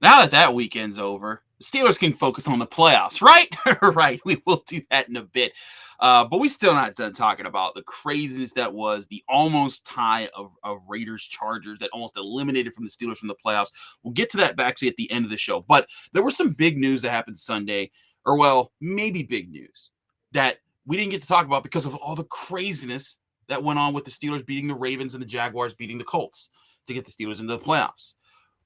Now that weekend's over, the Steelers can focus on the playoffs, right? Right. We will do that in a bit. But we still not done talking about the craziness that was the almost tie of Raiders-Chargers that almost eliminated from the Steelers from the playoffs. We'll get to that actually at the end of the show. But there was some big news that happened Sunday, or well, maybe big news, that we didn't get to talk about because of all the craziness that went on with the Steelers beating the Ravens and the Jaguars beating the Colts to get the Steelers into the playoffs.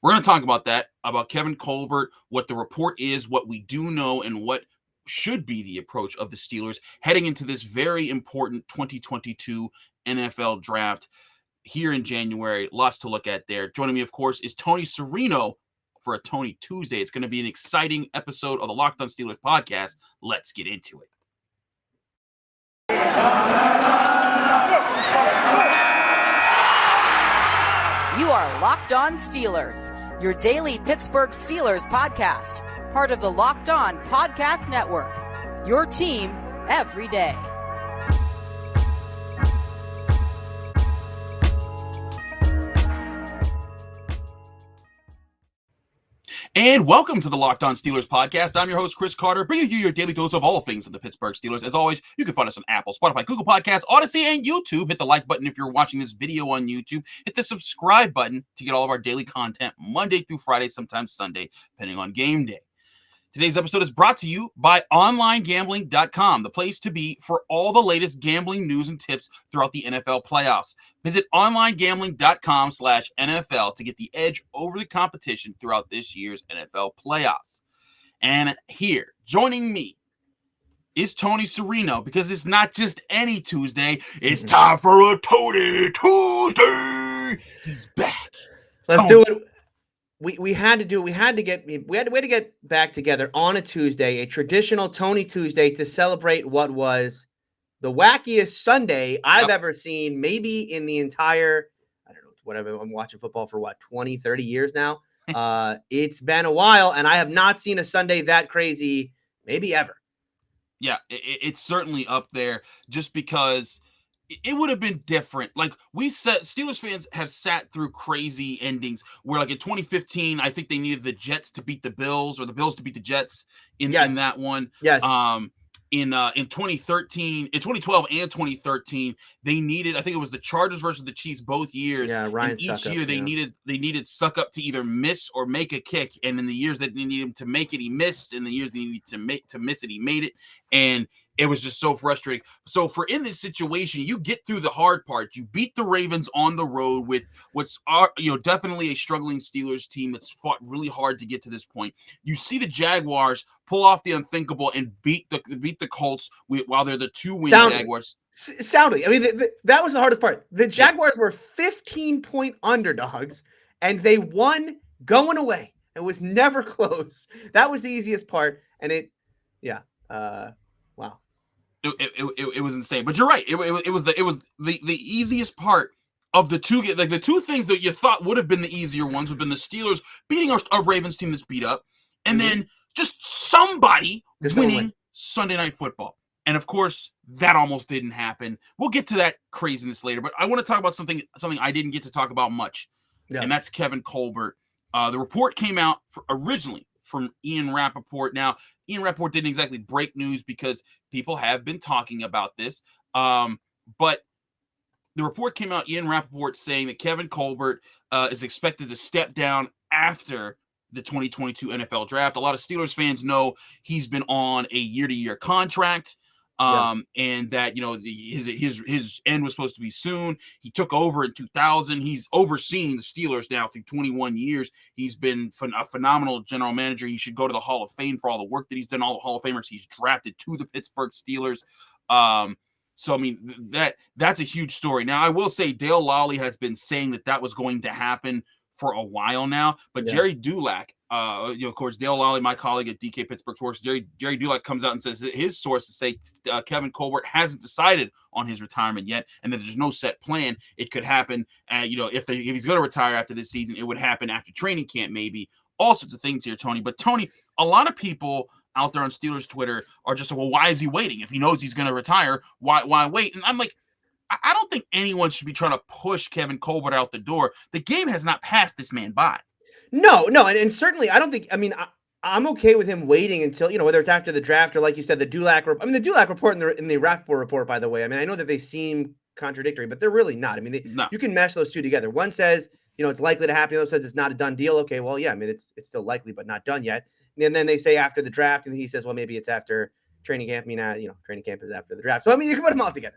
We're going to talk about that, about Kevin Colbert, what the report is, what we do know, and what should be the approach of the Steelers heading into this very important 2022 NFL draft here in January. Lots to look at there. Joining me, of course, is Tony Serino for a Tony Tuesday. It's going to be an exciting episode of the Locked On Steelers podcast. Let's get into it. You are Locked On Steelers, your daily Pittsburgh Steelers podcast, part of the Locked On Podcast Network, your team every day. And welcome to the Locked On Steelers podcast. I'm your host, Chris Carter, bringing you your daily dose of all things of the Pittsburgh Steelers. As always, you can find us on Apple, Spotify, Google Podcasts, Odyssey, and YouTube. Hit the like button if you're watching this video on YouTube. Hit the subscribe button to get all of our daily content Monday through Friday, sometimes Sunday, depending on game day. Today's episode is brought to you by OnlineGambling.com, the place to be for all the latest gambling news and tips throughout the NFL playoffs. Visit OnlineGambling.com/NFL to get the edge over the competition throughout this year's NFL playoffs. And here, joining me, is Tony Serino, because it's not just any Tuesday, it's time for a Tony Tuesday. He's back. Let's do it. We had to get back together on a Tuesday, a traditional Tony Tuesday, to celebrate what was the wackiest Sunday I've ever seen, maybe in the entire, I don't know, whatever. I'm watching football for 20, 30 years now. It's been a while, and I have not seen a Sunday that crazy, maybe ever. Yeah, it's certainly up there, just because it would have been different. Like Steelers fans have sat through crazy endings where, like in 2015, I think they needed the Jets to beat the Bills, or the Bills to beat the Jets in that one. Yes. In 2013, in 2012 and 2013, they needed, I think it was the Chargers versus the Chiefs both years. Yeah, Ryan and each year they needed Suck Up to either miss or make a kick. And in the years that they needed him to make it, he missed. In the years they needed to miss it, he made it. And it was just so frustrating. So in this situation, you get through the hard part. You beat the Ravens on the road with what's definitely a struggling Steelers team that's fought really hard to get to this point. You see the Jaguars pull off the unthinkable and beat the Colts while they're the 2-win Jaguars. Soundly. I mean, that was the hardest part. The Jaguars were 15-point underdogs, and they won going away. It was never close. That was the easiest part, and wow. It was insane, but you're right. It was the easiest part of the two. Like the two things that you thought would have been the easier ones would have been the Steelers beating our Ravens team that's beat up, and then just somebody winning Sunday Night Football. And of course, that almost didn't happen. We'll get to that craziness later, but I want to talk about something I didn't get to talk about much, and that's Kevin Colbert. The report came out originally from Ian Rappaport. Now, Ian Rappaport didn't exactly break news because people have been talking about this. But the report came out, Ian Rappaport saying that Kevin Colbert is expected to step down after the 2022 NFL draft. A lot of Steelers fans know he's been on a year-to-year contract. And that, his end was supposed to be soon. He took over in 2000. He's overseen the Steelers now through 21 years. He's been a phenomenal general manager. He should go to the Hall of Fame for all the work that he's done. All the Hall of Famers he's drafted to the Pittsburgh Steelers. So, I mean, that's a huge story. Now, I will say Dale Lally has been saying that was going to happen for a while now, but Jerry Dulac, of course, Dale Lally, my colleague at DK Pittsburgh Sports, Jerry Dulac comes out and says that his sources say Kevin Colbert hasn't decided on his retirement yet, and that there's no set plan. It could happen, if he's going to retire after this season, it would happen after training camp, maybe. All sorts of things here, Tony. But Tony, a lot of people out there on Steelers Twitter are just, well, why is he waiting? If he knows he's going to retire, why wait? And I'm like, I don't think anyone should be trying to push Kevin Colbert out the door. The game has not passed this man by. No, and certainly I don't think. I mean, I'm okay with him waiting until whether it's after the draft or like you said, the Dulac. The Dulac report in the Rappaport report, by the way. I mean, I know that they seem contradictory, but they're really not. I mean, No. you can mesh those two together. One says it's likely to happen. The other says it's not a done deal. Okay, well, yeah, I mean it's still likely, but not done yet. And then they say after the draft, and he says, well, maybe it's after training camp. I mean, training camp is after the draft. So I mean, you can put them all together.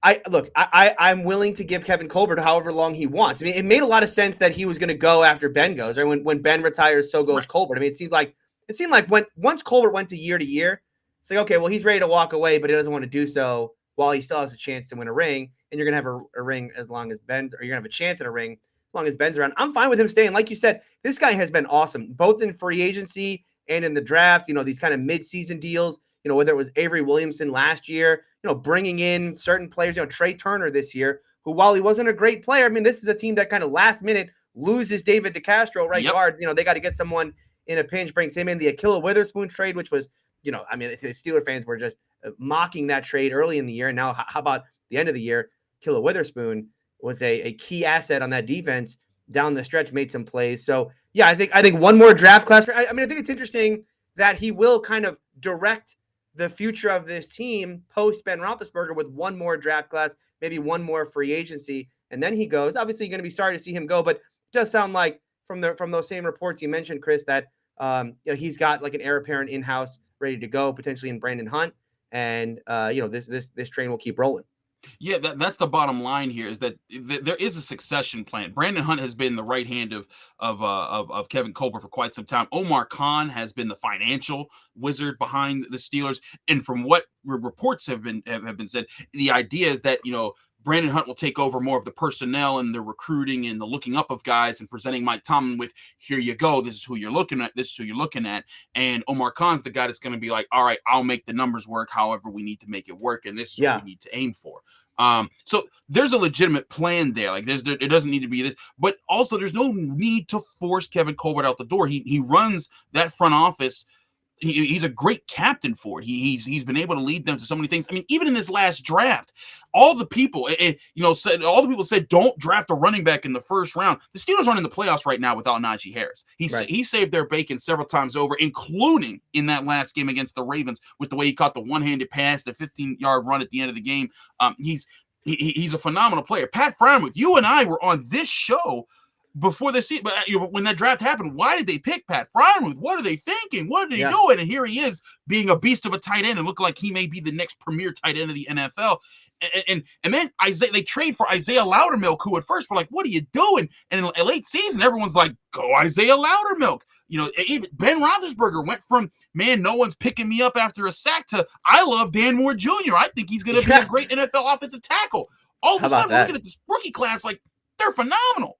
I'm willing to give Kevin Colbert however long he wants. I mean, it made a lot of sense that he was going to go after Ben goes, right? When Ben retires, so goes Colbert. I mean, it seemed like once Colbert went to year, it's like, okay, well, he's ready to walk away, but he doesn't want to do so while he still has a chance to win a ring. And you're going to have a ring as long as Ben, or you're going to have a chance at a ring as long as Ben's around. I'm fine with him staying. Like you said, this guy has been awesome, both in free agency and in the draft. These kind of mid-season deals. Whether it was Avery Williamson last year, bringing in certain players, Trey Turner this year, who, while he wasn't a great player, I mean, this is a team that kind of last minute loses David DeCastro, right guard. They got to get someone in a pinch, brings him in. The Ahkello Witherspoon trade, which was, I mean, the Steeler fans were just mocking that trade early in the year. And now, how about the end of the year? Ahkello Witherspoon was a key asset on that defense down the stretch, made some plays. So, yeah, I think one more draft class. I think it's interesting that he will kind of direct the future of this team post Ben Roethlisberger with one more draft class, maybe one more free agency, and then he goes. Obviously, you're going to be sorry to see him go, but it does sound like from those same reports you mentioned, Chris, that he's got like an heir apparent in-house ready to go, potentially in Brandon Hunt, and this train will keep rolling. Yeah, that's the bottom line here, is that there is a succession plan. Brandon Hunt has been the right hand of Kevin Colbert for quite some time. Omar Khan has been the financial wizard behind the Steelers, and from what reports have been said, the idea is that Brandon Hunt will take over more of the personnel and the recruiting and the looking up of guys and presenting Mike Tomlin with, here you go, this is who you're looking at, this is who you're looking at. And Omar Khan's the guy that's going to be like, all right, I'll make the numbers work however we need to make it work, and this is what we need to aim for. So there's a legitimate plan there. Like it doesn't need to be this, but also there's no need to force Kevin Colbert out the door. He runs that front office. He's a great captain for it. He's been able to lead them to so many things. I mean, even in this last draft, all the people said don't draft a running back in the first round. The Steelers aren't in the playoffs right now without Najee Harris. He saved their bacon several times over, including in that last game against the Ravens with the way he caught the one-handed pass, the 15-yard run at the end of the game. He's a phenomenal player. Pat Freiermuth, you and I were on this show before the season, but when that draft happened, why did they pick Pat Freiermuth? What are they thinking? What are they doing? And here he is being a beast of a tight end and looking like he may be the next premier tight end of the NFL. And then they trade for Isaiah Loudermilk, who at first were like, what are you doing? And in a late season, everyone's like, go Isaiah Loudermilk. Even Ben Roethlisberger went from, man, no one's picking me up after a sack to, I love Dan Moore Jr. I think he's going to be a great NFL offensive tackle. All of a sudden, we're looking at this rookie class like, they're phenomenal.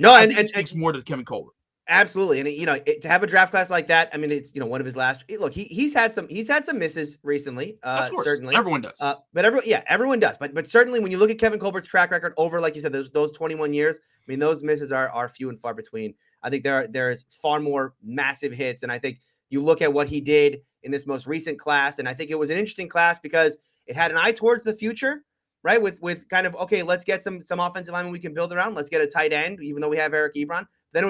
And speaks more to Kevin Colbert. Absolutely, and to have a draft class like that, I mean, it's one of his last. Look, he's had some misses recently. Of course, certainly everyone does. But everyone does. But certainly, when you look at Kevin Colbert's track record over, like you said, those 21 years, I mean, those misses are few and far between. I think there's far more massive hits, and I think you look at what he did in this most recent class, and I think it was an interesting class because it had an eye towards the future. Right, with kind of, okay, let's get some offensive linemen we can build around. Let's get a tight end, even though we have Eric Ebron. Then it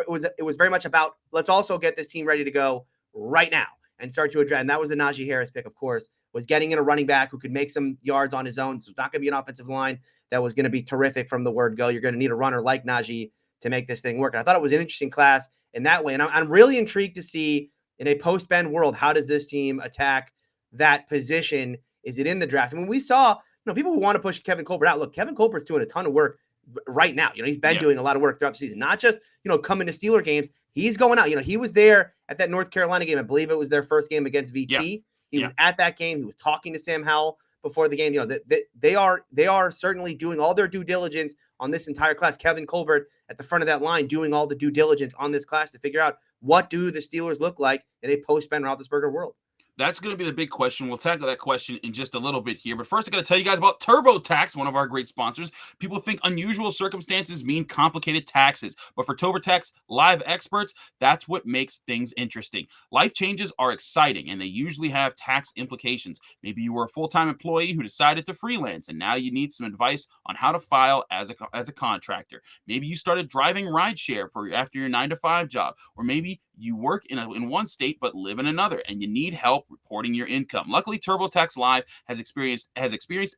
was very much about, let's also get this team ready to go right now and start to address. And that was the Najee Harris pick, of course, was getting in a running back who could make some yards on his own. So it's not going to be an offensive line that was going to be terrific from the word go. You're going to need a runner like Najee to make this thing work. And I thought it was an interesting class in that way. And I'm really intrigued to see, in a post-Ben world, how does this team attack that position? Is it in the draft? I mean, we saw people who want to push Kevin Colbert out. Look, Kevin Colbert's doing a ton of work right now. He's been doing a lot of work throughout the season, not just, coming to Steeler games. He's going out. He was there at that North Carolina game. I believe it was their first game against VT. He was at that game. He was talking to Sam Howell before the game. They are certainly doing all their due diligence on this entire class. Kevin Colbert at the front of that line doing all the due diligence on this class to figure out what do the Steelers look like in a post-Ben Roethlisberger world. That's going to be the big question. We'll tackle that question in just a little bit here. But first, I got to tell you guys about TurboTax, one of our great sponsors. People think unusual circumstances mean complicated taxes. But for TurboTax live experts, that's what makes things interesting. Life changes are exciting, and they usually have tax implications. Maybe you were a full-time employee who decided to freelance, and now you need some advice on how to file as a contractor. Maybe you started driving rideshare after your 9-to-5 job, or maybe you work in one state but live in another, and you need help reporting your income. Luckily, TurboTax Live has experienced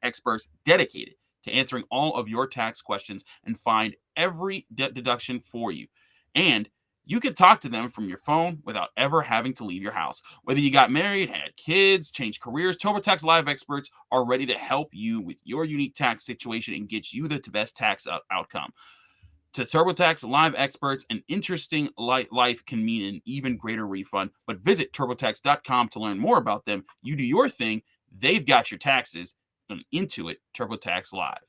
experts dedicated to answering all of your tax questions and find every deduction for you. And you can talk to them from your phone without ever having to leave your house. Whether you got married, had kids, changed careers, TurboTax Live experts are ready to help you with your unique tax situation and get you the best tax outcome. To TurboTax Live experts, an interesting life can mean an even greater refund. But visit TurboTax.com to learn more about them. You do your thing. They've got your taxes. And Intuit TurboTax Live.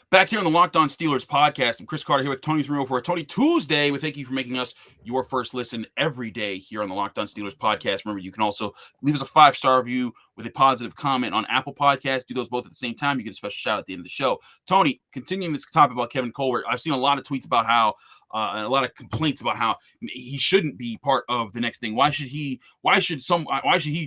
Back here on the Locked On Steelers podcast, I'm Chris Carter here with Tony Thurino for a Tony Tuesday. We thank you for making us your first listen every day here on the Locked On Steelers podcast. Remember, you can also leave us a 5-star review with a positive comment on Apple Podcasts. Do those both at the same time. You get a special shout out at the end of the show. Tony, continuing this topic about Kevin Colbert, I've seen a lot of tweets about how, and a lot of complaints about how he shouldn't be part of the next thing. Why should he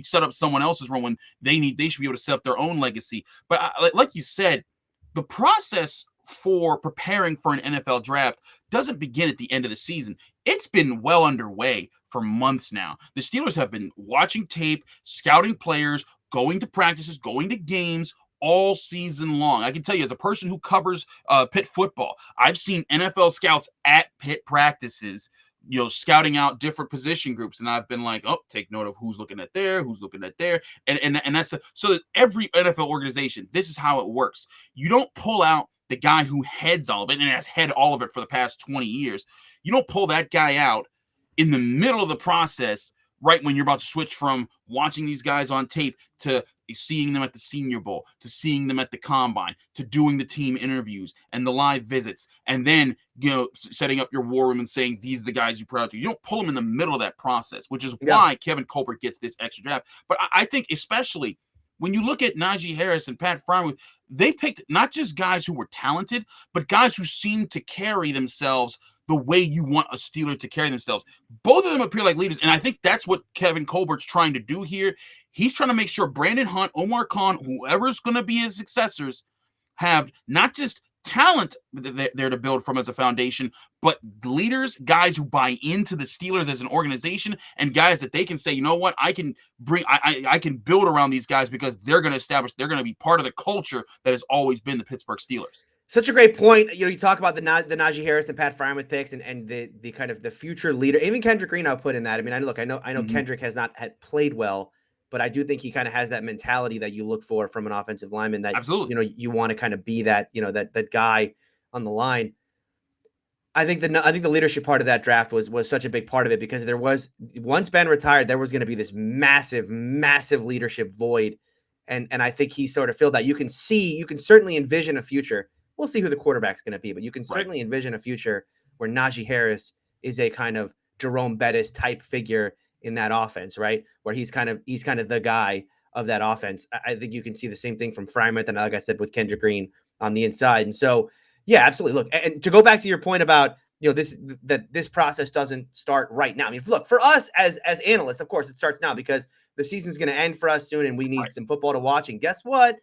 set up someone else's role when they should be able to set up their own legacy? But like you said, the process for preparing for an NFL draft doesn't begin at the end of the season. It's been well underway for months now. The Steelers have been watching tape, scouting players, going to practices, going to games all season long. I can tell you, as a person who covers Pitt football, I've seen NFL scouts at Pitt practices, scouting out different position groups. And I've been like, take note of who's looking at there, who's looking at there. And that's so that every NFL organization, this is how it works. You don't pull out the guy who heads all of it and has had all of it for the past 20 years. You don't pull that guy out in the middle of the process, right when you're about to switch from watching these guys on tape to seeing them at the Senior Bowl, to seeing them at the Combine, to doing the team interviews and the live visits, and then, setting up your war room and saying, these are the guys you put out to. You don't pull them in the middle of that process, which is why Kevin Colbert gets this extra draft. But I think especially when you look at Najee Harris and Pat Freiermuth, they picked not just guys who were talented, but guys who seemed to carry themselves the way you want a Steeler to carry themselves. Both of them appear like leaders, and I think that's what Kevin Colbert's trying to do here. He's trying to make sure Brandon Hunt, Omar Khan, whoever's going to be his successors, have not just talent there to build from as a foundation, but leaders, guys who buy into the Steelers as an organization, and guys that they can say, you know what, I can build around these guys because they're going to be part of the culture that has always been the Pittsburgh Steelers. Such a great point. You talk about the Najee Harris and Pat Freiermuth picks and the kind of the future leader. Even Kendrick Green, I'll put in that. I mean, I know mm-hmm. Kendrick has not played well, but I do think he kind of has that mentality that you look for from an offensive lineman, that absolutely, you want to kind of be that, that guy on the line. I think the leadership part of that draft was such a big part of it, because there was, once Ben retired, there was going to be this massive leadership void. And I think he sort of filled that. You can certainly envision a future. We'll see who the quarterback's going to be, but you can certainly envision a future where Najee Harris is a kind of Jerome Bettis type figure in that offense, right? Where he's kind of the guy of that offense. I think you can see the same thing from Freiermuth and, like I said, with Kendrick Green on the inside. And so, yeah, absolutely. Look, and to go back to your point about, this process doesn't start right now. I mean, look, for us as analysts, of course, it starts now because the season's going to end for us soon and we need some football to watch. And guess what?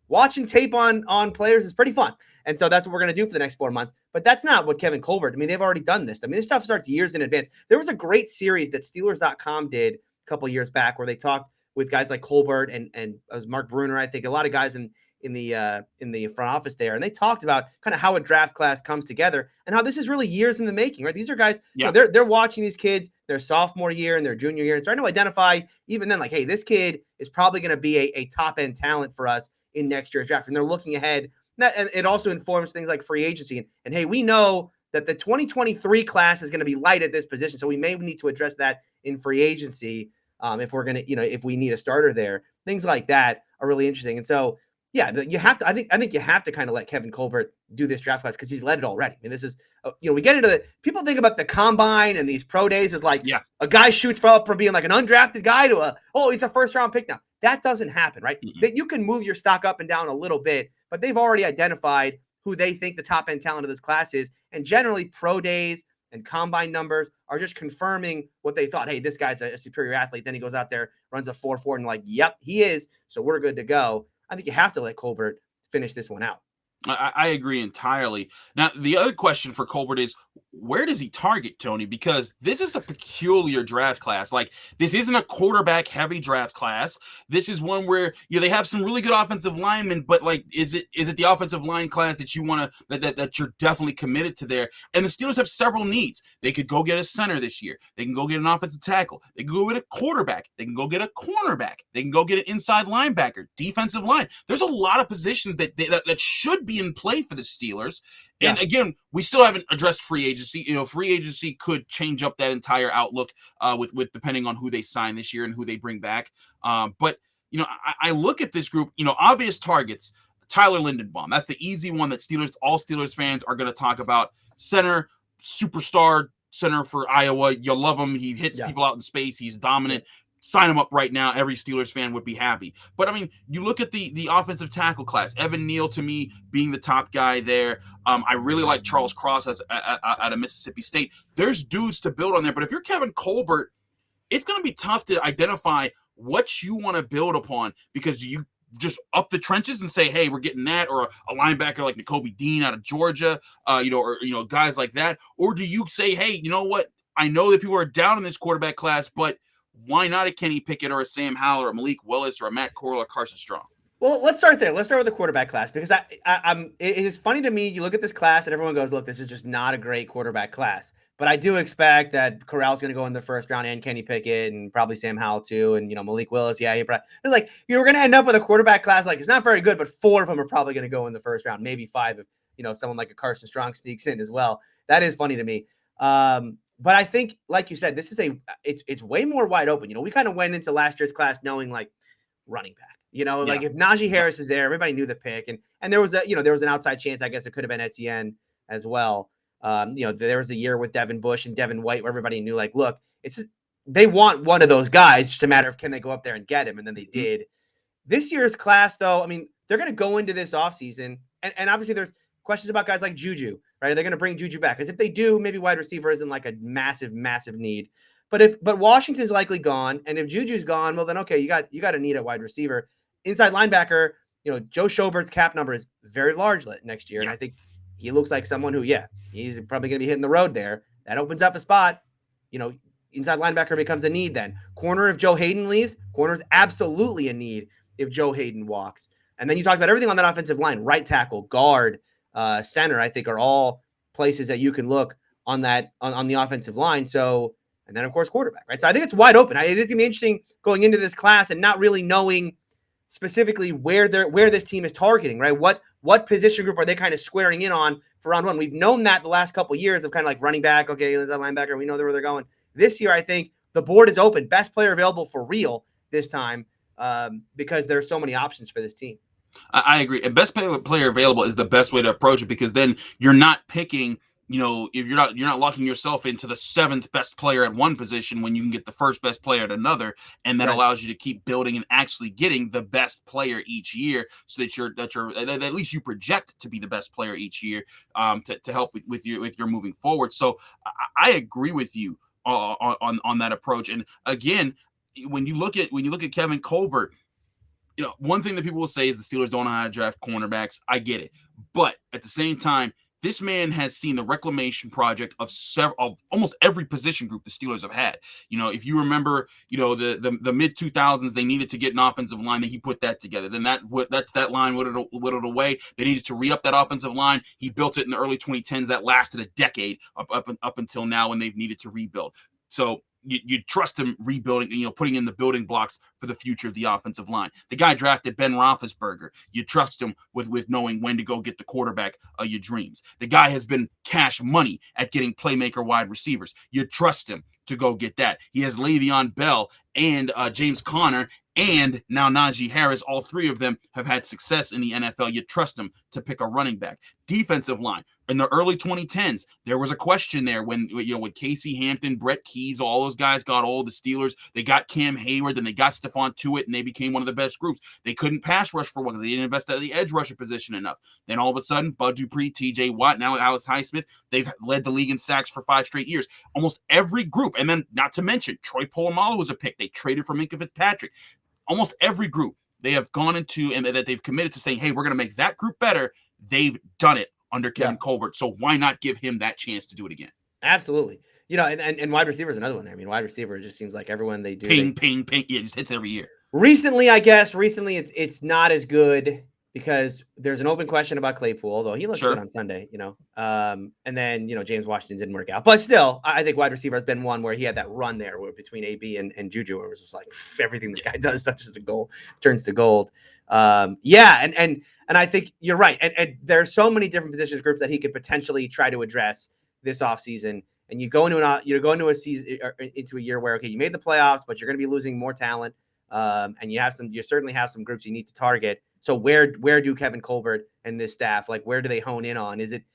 Watching tape on players is pretty fun. And so that's what we're going to do for the next 4 months. But that's not what Kevin Colbert, I mean, they've already done this. I mean, this stuff starts years in advance. There was a great series that Steelers.com did a couple years back where they talked with guys like Colbert and it was Mark Bruner, I think, a lot of guys in the front office there. And they talked about kind of how a draft class comes together and how this is really years in the making, right? These are guys, they're watching these kids their sophomore year and their junior year and trying to identify even then, like, hey, this kid is probably going to be a top-end talent for us in next year's draft. And they're looking ahead. And it also informs things like free agency. And hey, we know that the 2023 class is going to be light at this position. So we may need to address that in free agency if we're going to, if we need a starter there. Things like that are really interesting. And so Yeah, you have to. I think you have to kind of let Kevin Colbert do this draft class because he's led it already. I mean, this is we get into the people think about the combine and these pro days as like a guy shoots up from being like an undrafted guy to he's a first round pick now. That doesn't happen, right? That you can move your stock up and down a little bit, but they've already identified who they think the top end talent of this class is, and generally pro days and combine numbers are just confirming what they thought. Hey, this guy's a superior athlete. Then he goes out there, runs a 4.4, and like, yep, he is. So we're good to go. I think you have to let Colbert finish this one out. I agree entirely. Now, the other question for Colbert is, where does he target, Tony? Because this is a peculiar draft class. Like, this isn't a quarterback-heavy draft class. This is one where they have some really good offensive linemen, but like, is it the offensive line class that you want to that you're definitely committed to there? And the Steelers have several needs. They could go get a center this year. They can go get an offensive tackle. They can go get a quarterback. They can go get a cornerback. They can go get an inside linebacker, defensive line. There's a lot of positions that should be in play for the Steelers. And again, we still haven't addressed free agency. Free agency could change up that entire outlook with depending on who they sign this year and who they bring back. But I look at this group, obvious targets, Tyler Lindenbaum. That's the easy one that all Steelers fans are going to talk about. Center, superstar center for Iowa. You'll love him. He hits people out in space. He's dominant. Sign him up right now. Every Steelers fan would be happy. But, I mean, you look at the offensive tackle class. Evan Neal, to me, being the top guy there. I really like Charles Cross out of Mississippi State. There's dudes to build on there. But if you're Kevin Colbert, it's going to be tough to identify what you want to build upon, because you just up the trenches and say, hey, we're getting that, or a linebacker like Nakobe Dean out of Georgia, or guys like that. Or do you say, hey, you know what? I know that people are down in this quarterback class, but why not a Kenny Pickett or a Sam Howell or a Malik Willis or a Matt Corral or Carson Strong? Well, let's start there. Let's start with the quarterback class, because it is funny to me. You look at this class and everyone goes, look, this is just not a great quarterback class. But I do expect that Corral's going to go in the first round, and Kenny Pickett, and probably Sam Howell too, and Malik Willis. Yeah, it's like we're going to end up with a quarterback class like it's not very good, but 4 of them are probably going to go in the first round, maybe 5 if someone like a Carson Strong sneaks in as well. That is funny to me. But I think, like you said, this is it's way more wide open. We kind of went into last year's class knowing like running back. Like if Najee Harris is there, everybody knew the pick, and there was an outside chance, I guess it could have been Etienne as well. There was a year with Devin Bush and Devin White where everybody knew, like, look, they want one of those guys. Just a matter of can they go up there and get him, and then they did. This year's class, though, I mean, they're going to go into this offseason, and obviously there's questions about guys like Juju, right? They're going to bring Juju back, because if they do, maybe wide receiver isn't like a massive need. But Washington's likely gone, and if Juju's gone, well then okay, you got a need at wide receiver. Inside linebacker, Joe Schobert's cap number is very large next year, and I think he looks like someone who, he's probably going to be hitting the road there. That opens up a spot. Inside linebacker becomes a need then. Corner, if Joe Hayden leaves, corner is absolutely a need if Joe Hayden walks. And then you talk about everything on that offensive line, right tackle, guard, center, I think are all places that you can look on that on the offensive line. So, and then of course quarterback, right? So I think it's wide open. It is going to be interesting going into this class and not really knowing specifically where this team is targeting, right? What position group are they kind of squaring in on for round one? We've known that the last couple of years of kind of like running back. Okay, is that linebacker? We know where they're going. This year, I think the board is open. Best player available for real this time, because there are so many options for this team. I agree. And best player available is the best way to approach it, because then you're not picking, if you're not locking yourself into the 7th best player at one position when you can get the first best player at another, and that allows you to keep building and actually getting the best player each year, so that at least you project to be the best player each year, to help with your moving forward. So I agree with you on that approach. And again, when you look at Kevin Colbert, one thing that people will say is the Steelers don't know how to draft cornerbacks. I get it. But at the same time, this man has seen the reclamation project of almost every position group the Steelers have had. If you remember, the mid 2000s, they needed to get an offensive line, that he put that together. Then that line whittled away. They needed to re-up that offensive line. He built it in the early 2010s. That lasted a decade up until now, when they've needed to rebuild. So you trust him rebuilding, putting in the building blocks for the future of the offensive line. The guy drafted Ben Roethlisberger. You trust him with knowing when to go get the quarterback of your dreams. The guy has been cash money at getting playmaker wide receivers. You trust him to go get that. He has Le'Veon Bell and James Conner and now Najee Harris. All three of them have had success in the NFL. You trust them to pick a running back. Defensive line. In the early 2010s, there was a question there when Casey Hampton, Brett Keys, all those guys got old. The Steelers, they got Cam Hayward, then they got Stephon Tuitt, and they became one of the best groups. They couldn't pass rush for one. They didn't invest out of the edge rusher position enough. Then all of a sudden, Bud Dupree, T.J. Watt, now Alex Highsmith, they've led the league in sacks for 5 straight years. Almost every group, and then not to mention, Troy Polamalu was a pick. They traded for Minkah Fitzpatrick. Almost every group they have gone into and that they've committed to saying, hey, we're going to make that group better. They've done it under Kevin Colbert. So why not give him that chance to do it again? Absolutely. And wide receiver is another one there. I mean, wide receiver, it just seems like everyone they do. Ping. Yeah, it just hits every year. Recently, it's not as good because there's an open question about Claypool, although he looked good on Sunday, and then, James Washington didn't work out. But still, I think wide receiver has been one where he had that run there between AB and Juju, where it was just like everything this guy does touches the goal, turns to gold. And I think you're right. And there's so many different positions groups that he could potentially try to address this offseason. And you go into a season, into a year where, okay, you made the playoffs, but you're going to be losing more talent. And you certainly have some groups you need to target. So where do Kevin Colbert and this staff, like, where do they hone in on? Is it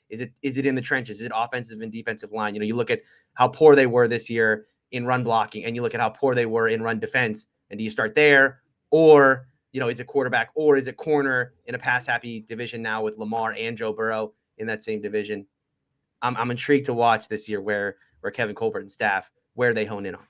in the trenches? Is it offensive and defensive line? You look at how poor they were this year in run blocking, and you look at how poor they were in run defense. And do you start there, or is it quarterback, or is it corner in a pass-happy division now with Lamar and Joe Burrow in that same division? I'm intrigued to watch this year where Kevin Colbert and staff, where they hone in on.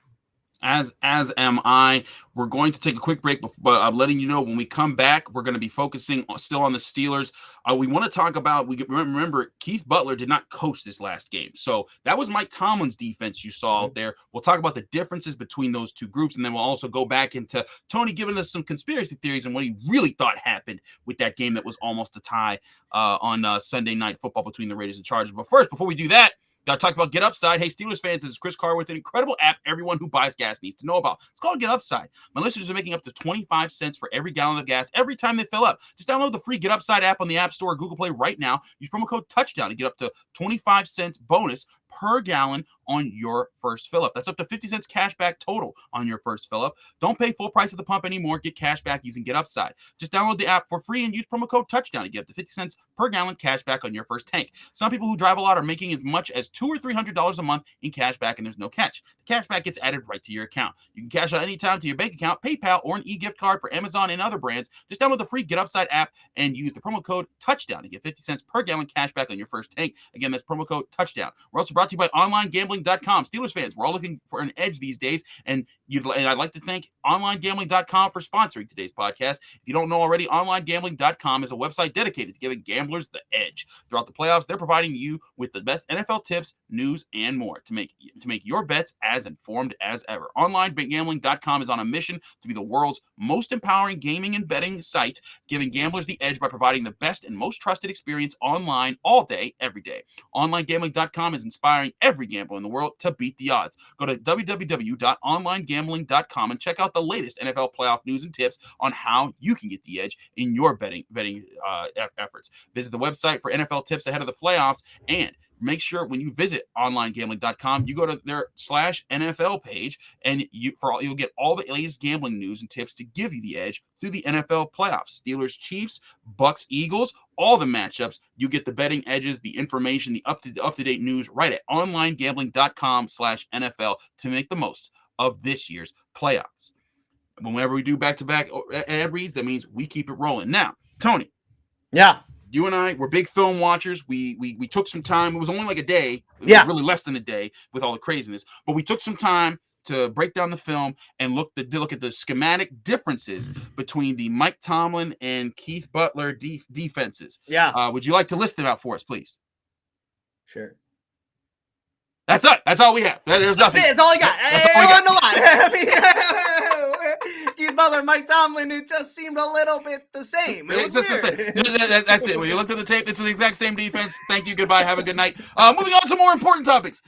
As am I. We're going to take a quick break, but I'm letting you know when we come back, we're going to be focusing still on the Steelers. We want to talk about, remember, Keith Butler did not coach this last game. So that was Mike Tomlin's defense you saw out there. We'll talk about the differences between those two groups, and then we'll also go back into Tony giving us some conspiracy theories and what he really thought happened with that game that was almost a tie on Sunday Night Football between the Raiders and Chargers. But first, before we do that, got to talk about Get Upside. Hey, Steelers fans, this is Chris Carr with an incredible app everyone who buys gas needs to know about. It's called Get Upside. My listeners are making up to 25 cents for every gallon of gas every time they fill up. Just download the free Get Upside app on the App Store or Google Play right now. Use promo code TOUCHDOWN to get up to 25 cents bonus per gallon on your first fill up. That's up to 50 cents cash back total on your first fill up. Don't pay full price at the pump anymore. Get cash back using Get Upside. Just download the app for free and use promo code TOUCHDOWN to get up to 50 cents per gallon cash back on your first tank. Some people who drive a lot are making as much as $200 or $300 a month in cash back, and there's no catch. The cash back gets added right to your account. You can cash out anytime to your bank account, PayPal, or an e-gift card for Amazon and other brands. Just download the free Get Upside app and use the promo code TOUCHDOWN to get 50 cents per gallon cash back on your first tank. Again, that's promo code TOUCHDOWN. We're also brought to you by OnlineGambling.com. Steelers fans, we're all looking for an edge these days, and I'd like to thank OnlineGambling.com for sponsoring today's podcast. If you don't know already, OnlineGambling.com is a website dedicated to giving gamblers the edge. Throughout the playoffs, they're providing you with the best NFL tips, news, and more to make your bets as informed as ever. OnlineGambling.com is on a mission to be the world's most empowering gaming and betting site, giving gamblers the edge by providing the best and most trusted experience online all day, every day. OnlineGambling.com is inspiring every gambler in the world to beat the odds. Go to www.onlinegambling.com and check out the latest NFL playoff news and tips on how you can get the edge in your betting efforts. Visit the website for NFL tips ahead of the playoffs, and make sure when you visit onlinegambling.com, you go to their /NFL page, and you'll get all the latest gambling news and tips to give you the edge through the NFL playoffs. Steelers, Chiefs, Bucks, Eagles, all the matchups. You get the betting edges, the information, the up-to-date news right at onlinegambling.com/NFL to make the most of this year's playoffs. Whenever we do back-to-back ad reads, that means we keep it rolling. Now, Tony. Yeah. You and I, we're big film watchers. We took some time. It was only like a day. Really less than a day with all the craziness. But we took some time to break down the film and look at the schematic differences between the Mike Tomlin and Keith Butler defenses. Yeah. Would you like to list them out for us, please? Sure. That's it. That's all we have. There's nothing. That's all I got. Keith Butler, Mike Tomlin, it just seemed a little bit the same. It's just the same. That's it. When you look at the tape, it's the exact same defense. Thank you. Goodbye. Have a good night. Moving on to more important topics.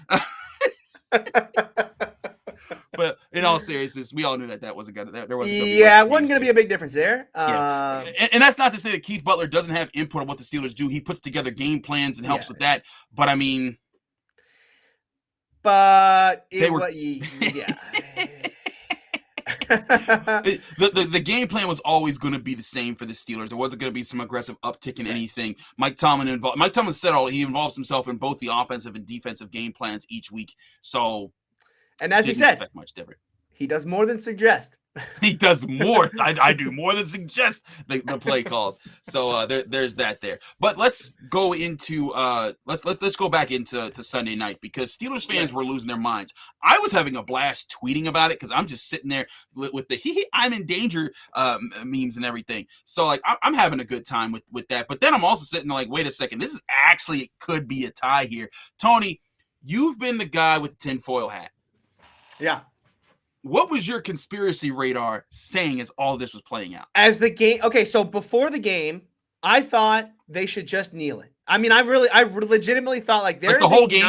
But in all seriousness, we all knew that wasn't going to. There wasn't. It wasn't going to be a big difference there. And that's not to say that Keith Butler doesn't have input on what the Steelers do. He puts together game plans and helps with that. But I mean. But they were. Yeah. The game plan was always going to be the same for the Steelers. There wasn't going to be some aggressive uptick in anything. Mike Tomlin said he involves himself in both the offensive and defensive game plans each week. So, and as he said, expect much different. He does more than suggest. He does more. I do more than suggest the play calls. So there's that there. But let's go into let's go back into Sunday night, because Steelers fans were losing their minds. I was having a blast tweeting about it because I'm just sitting there with the I'm in danger memes and everything. So like I'm having a good time with that. But then I'm also sitting there like, wait a second, this is actually, it could be a tie here. Tony, you've been the guy with the tinfoil hat. Yeah. What was your conspiracy radar saying as all this was playing out? As the game, okay, so before the game, I thought they should just kneel it. I mean, I legitimately thought like there's the whole game.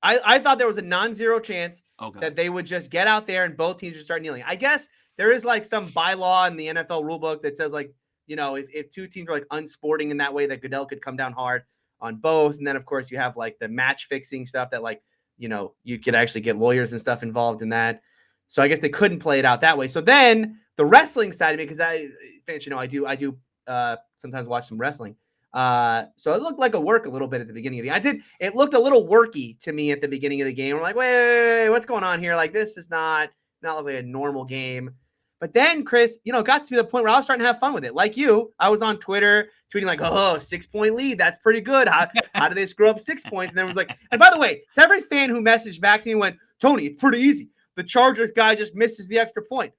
I thought there was a non-zero chance that they would just get out there and both teams would start kneeling. I guess there is like some bylaw in the NFL rulebook that says like, you know, if two teams are like unsporting in that way, that Goodell could come down hard on both. And then of course you have like the match fixing stuff that like, you know, you could actually get lawyers and stuff involved in that. So I guess they couldn't play it out that way. So then the wrestling side of me, because fans, you know, I do sometimes watch some wrestling. So it looked like a work a little bit at the beginning of the game. It looked a little worky to me at the beginning of the game. I'm like, wait, what's going on here? Like, this is not like a normal game. But then, Chris, you know, it got to the point where I was starting to have fun with it. Like you, I was on Twitter tweeting like, 6-point lead. That's pretty good. How do they screw up 6 points? And then it was like, and by the way, to every fan who messaged back to me and went, Tony, it's pretty easy. The Chargers guy just misses the extra point.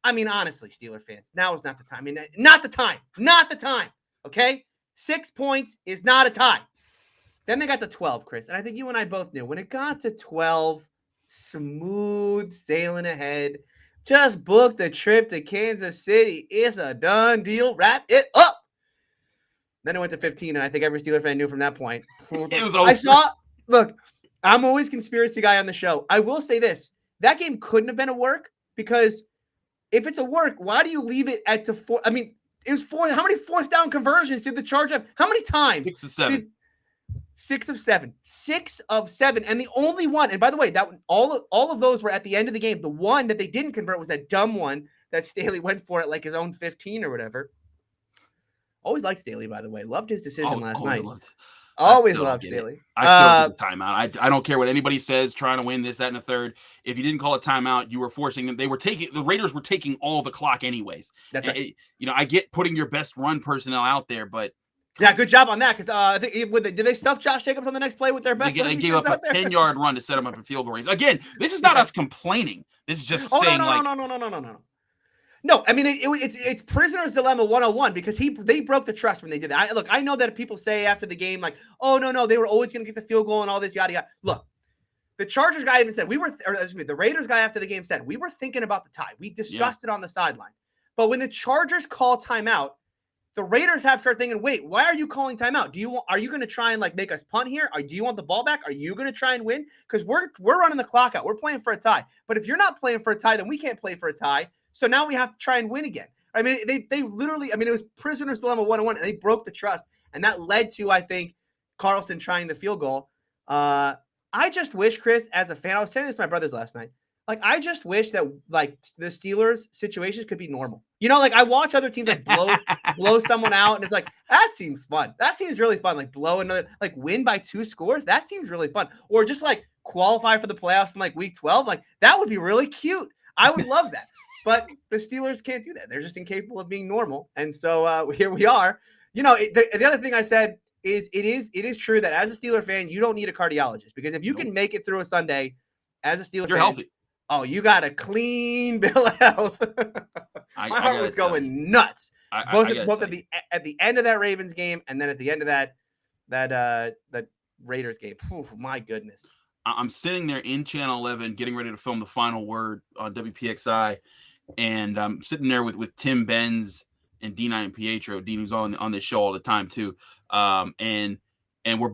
I mean, honestly, Steeler fans, now is not the time. I mean, not the time. Okay? 6 points is not a tie. Then they got to 12, Chris. And I think you and I both knew when it got to 12, smooth sailing ahead. Just book the trip to Kansas City. It's a done deal. Wrap it up. Then it went to 15, and I think every Steeler fan knew from that point. It was over. Look, I'm always conspiracy guy on the show. I will say this. That game couldn't have been a work, because if it's a work, why do you leave it at to 4? I mean, it was 4. How many fourth down conversions did the Chargers have? How many times? 6 of 7. 6 of 7. 6 of 7. And the only one, and by the way, that all of those were at the end of the game. The one that they didn't convert was that dumb one that Staley went for at like his own 15 or whatever. Always liked Staley, by the way. Loved his decision last night. Always loved Staley. I still take a timeout. I don't care what anybody says, trying to win this, that, and the third. If you didn't call a timeout, you were forcing them. The Raiders were taking all the clock anyways. That's right. I get putting your best run personnel out there, but yeah, good job on that. Because I think did they stuff Josh Jacobs on the next play with their best? They gave up a 10-yard run to set him up in field goal range. Again, this is not us complaining. This is just saying no. No, I mean it's prisoner's dilemma 101, because they broke the trust when they did that. Look, I know that people say after the game like, oh no, they were always going to get the field goal and all this yada yada. Look, the Chargers guy even said the Raiders guy after the game said we were thinking about the tie. We discussed it on the sideline, but when the Chargers call timeout, the Raiders have to start thinking, wait, why are you calling timeout? Are you going to try and like make us punt here? Do you want the ball back? Are you going to try and win? Because we're running the clock out. We're playing for a tie. But if you're not playing for a tie, then we can't play for a tie. So now we have to try and win again. I mean, they literally, I mean, it was prisoner's dilemma 101, and they broke the trust. And that led to, I think, Carlson trying the field goal. I just wish, Chris, as a fan, I was saying this to my brothers last night. Like, I just wish that, like, the Steelers situations could be normal. You know, like, I watch other teams, like, blow someone out, and it's like, that seems fun. That seems really fun. Like, blow another, like, win by 2 scores. That seems really fun. Or just, like, qualify for the playoffs in, like, week 12. Like, that would be really cute. I would love that. But the Steelers can't do that. They're just incapable of being normal. And so here we are. You know, the other thing I said is it is true that as a Steeler fan, you don't need a cardiologist, because if you can make it through a Sunday as a Steeler you're fan, healthy. Oh, you got a clean bill of health. My heart was going nuts. Both at the end of that Ravens game and then at the end of that Raiders game. Ooh, my goodness. I'm sitting there in Channel 11 getting ready to film The Final Word on WPXI. And I'm sitting there with Tim Benz and Dean and Pietro. Dean, who's on this show all the time too. And And we're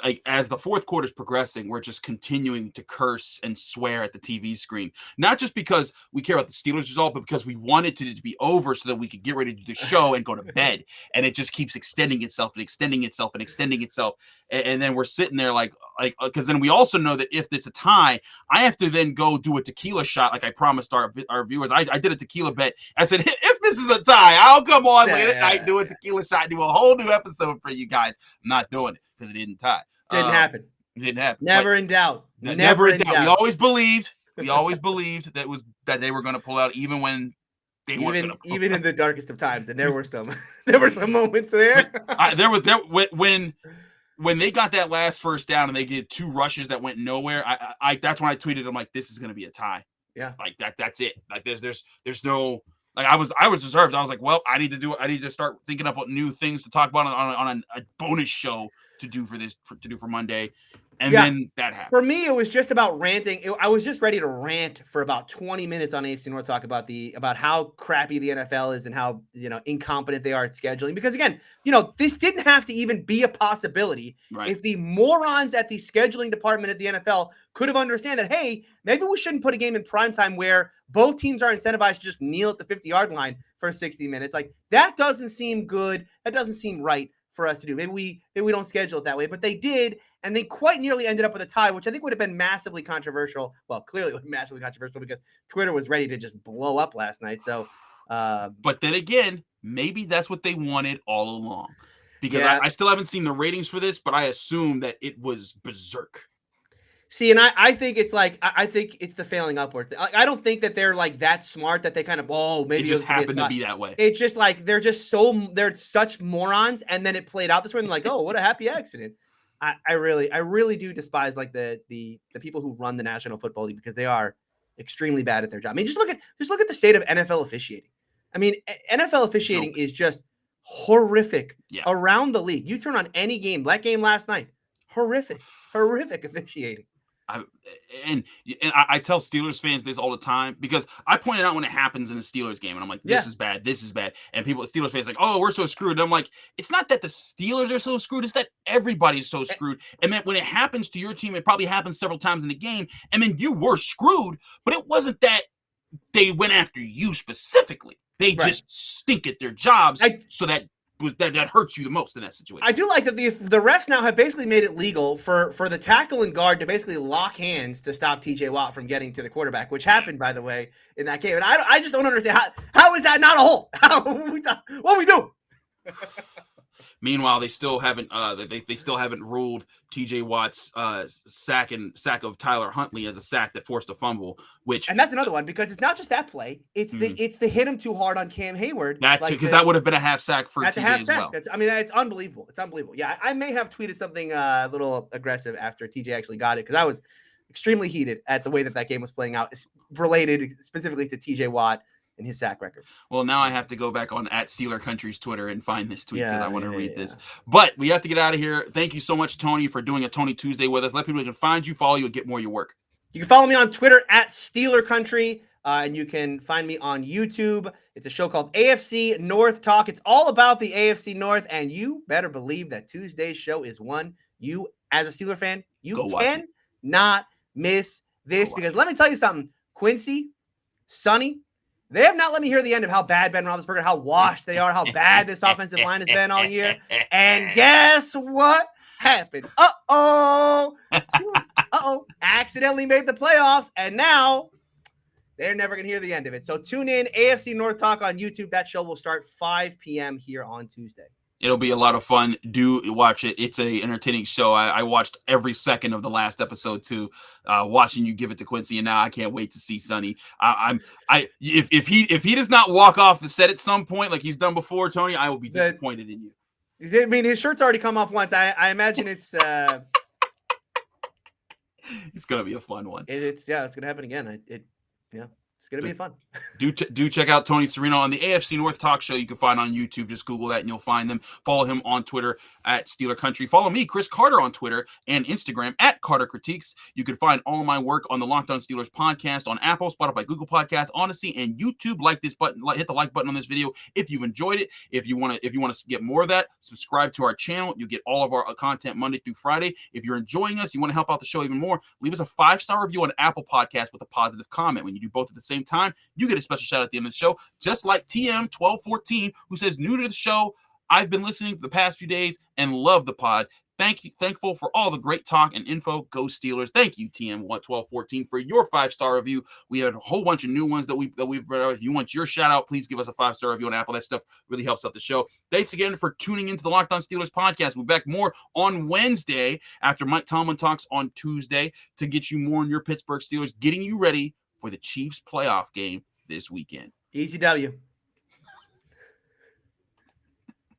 like, as the fourth quarter is progressing, we're just continuing to curse and swear at the TV screen. Not just because we care about the Steelers result, but because we want it to be over so that we could get ready to do the show and go to bed. And it just keeps extending itself and extending itself and extending itself. And then we're sitting there like, because then we also know that if it's a tie, I have to then go do a tequila shot like I promised our viewers. I did a tequila bet. I said, if this is a tie, I'll come on late at night, do a tequila shot, do a whole new episode for you guys. I'm not doing it because it didn't tie. Didn't happen. Didn't happen. Never in doubt. Never in doubt. We always believed that they were going to pull out even when they weren't going to pull even out. in the darkest of times. And there were some moments there. When they got that last first down and they did two rushes that went nowhere, I that's when I tweeted, I'm like, this is going to be a tie. Yeah. Like that's it. Like there's no, like I was reserved. I was like, well, I need to start thinking up what new things to talk about on a bonus show to do for Monday. And then that happened. For me, it was just about ranting. I was just ready to rant for about 20 minutes on AFC North Talk about how crappy the NFL is and how, incompetent they are at scheduling. Because again, this didn't have to even be a possibility. Right. If the morons at the scheduling department at the NFL could have understand that, hey, maybe we shouldn't put a game in primetime where both teams are incentivized to just kneel at the 50-yard line for 60 minutes. Like, that doesn't seem good. That doesn't seem right for us to do. Maybe we don't schedule it that way, but they did. And they quite nearly ended up with a tie, which I think would have been massively controversial. Well, clearly massively controversial because Twitter was ready to just blow up last night. So, but then again, maybe that's what they wanted all along. Because I still haven't seen the ratings for this, but I assume that it was berserk. See, and I think it's I think it's the failing upwards. I don't think that they're like that smart that they kind of maybe it just happened to be that way. It's just like they're such morons, and then it played out this way. And like, oh, what a happy accident. I really do despise like the people who run the National Football League because they are extremely bad at their job. I mean, just look at the state of NFL officiating. I mean, NFL officiating is just horrific around the league. You turn on any game, that game last night, horrific officiating. I tell Steelers fans this all the time because I point it out when it happens in the Steelers game, and I'm like, this is bad. And Steelers fans like, oh, we're so screwed. And I'm like, it's not that the Steelers are so screwed, it's that everybody's so screwed. And then when it happens to your team, it probably happens several times in the game, and then you were screwed, but it wasn't that they went after you specifically. They just stink at their jobs, so that hurts you the most in that situation. I do like that the refs now have basically made it legal for the tackle and guard to basically lock hands to stop TJ Watt from getting to the quarterback, which happened, by the way, in that game. And I just don't understand how is that not a hole? What we do? Meanwhile, they still haven't ruled TJ Watt's sack of Tyler Huntley as a sack that forced a fumble. And that's another one because it's not just that play; it's the hit him too hard on Cam Hayward. That too, because that would have been a half sack for TJ as well. It's unbelievable. It's unbelievable. Yeah, I may have tweeted something a little aggressive after TJ actually got it because I was extremely heated at the way that game was playing out, related specifically to TJ Watt and his sack record. Well, now I have to go back on @Steeler Country's Twitter and find this tweet because I want to read this. But we have to get out of here. Thank you so much, Tony, for doing a Tony Tuesday with us. Let people can find you, follow you, and get more of your work. You can follow me on Twitter @Steeler Country, and you can find me on YouTube. It's a show called AFC North Talk. It's all about the AFC North, and you better believe that Tuesday's show is one you, as a Steeler fan, can not miss this because let me tell you something. Quincy, Sonny, they have not let me hear the end of how bad Ben Roethlisberger, how washed they are, how bad this offensive line has been all year. And guess what happened? Accidentally made the playoffs, and now they're never going to hear the end of it. So tune in, AFC North Talk on YouTube. That show will start 5 p.m. here on Tuesday. It'll be a lot of fun. Do watch it. It's a entertaining show. I watched every second of the last episode too, watching you give it to Quincy, and now I can't wait to see Sonny. If he does not walk off the set at some point like he's done before, Tony, I will be disappointed in you. I mean, his shirt's already come off once. I imagine it's it's gonna be a fun one. It's gonna happen again. It's going to be fun. Do check out Tony Serino on the AFC North Talk Show. You can find on YouTube. Just Google that and you'll find them. Follow him on Twitter at Steeler Country. Follow me, Chris Carter, on Twitter and Instagram at Carter Critiques. You can find all of my work on the Locked On Steelers podcast on Apple, Spotify, Google Podcasts, Odyssey, and YouTube. Like this button, hit the like button on this video if you've enjoyed it. If you want to get more of that, subscribe to our channel. You get all of our content Monday through Friday. If you're enjoying us, you want to help out the show even more, leave us a 5-star review on Apple Podcasts with a positive comment. When you do both at the same time, you get a special shout out at the end of the show, just like TM1214, who says, new to the show, I've been listening for the past few days and love the pod. Thankful for all the great talk and info. Go Steelers. Thank you, TM1214, for your 5-star review. We have a whole bunch of new ones that we've read out. If you want your shout out, please give us a 5-star review on Apple. That stuff really helps out the show. Thanks again for tuning into the Locked On Steelers podcast. We'll be back more on Wednesday after Mike Tomlin talks on Tuesday to get you more on your Pittsburgh Steelers, getting you ready for the Chiefs playoff game this weekend. Easy W.